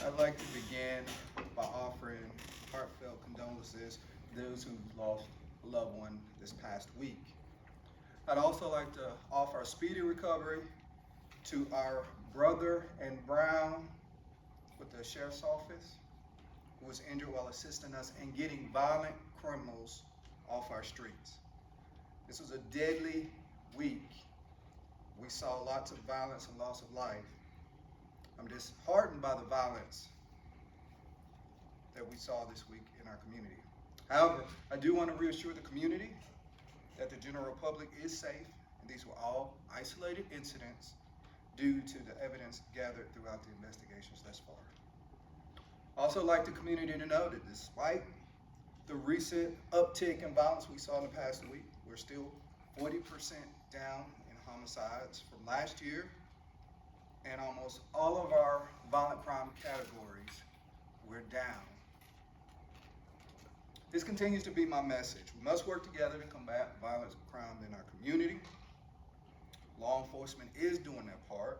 I'd like to begin by offering heartfelt condolences to those who lost a loved one this past week. I'd also like to offer a speedy recovery to our brother in Brown with the Sheriff's Office, who was injured while assisting us in getting violent criminals off our streets. This was a deadly week. We saw lots of violence and loss of life. I'm disheartened by the violence that we saw this week in our community. However, I do want to reassure the community that the general public is safe, and these were all isolated incidents due to the evidence gathered throughout the investigations thus far. I also like the community to know that despite the recent uptick in violence we saw in the past week, we're still 40% down in homicides from last year, and almost all of our violent crime categories, we're down. This continues to be my message. We must work together to combat violence and crime in our community. Law enforcement is doing their part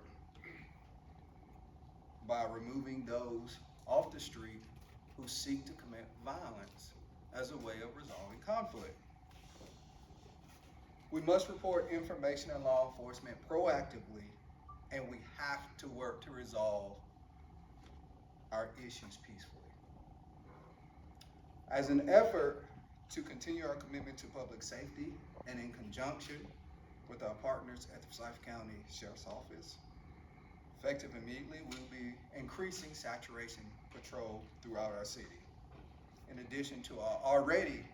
by removing those off the street who seek to commit violence as a way of resolving conflict. We must report information in law enforcement proactively, and we have to work to resolve our issues peacefully. As an effort to continue our commitment to public safety, and in conjunction with our partners at the Forsyth County Sheriff's Office, effective immediately, we'll be increasing saturation patrol throughout our city. In addition to our already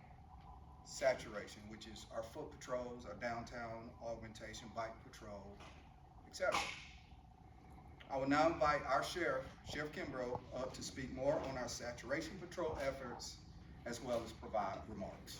saturation, which is our foot patrols, our downtown augmentation, bike patrol, etc. I will now invite our Sheriff Kimbrough, up to speak more on our saturation patrol efforts, as well as provide remarks.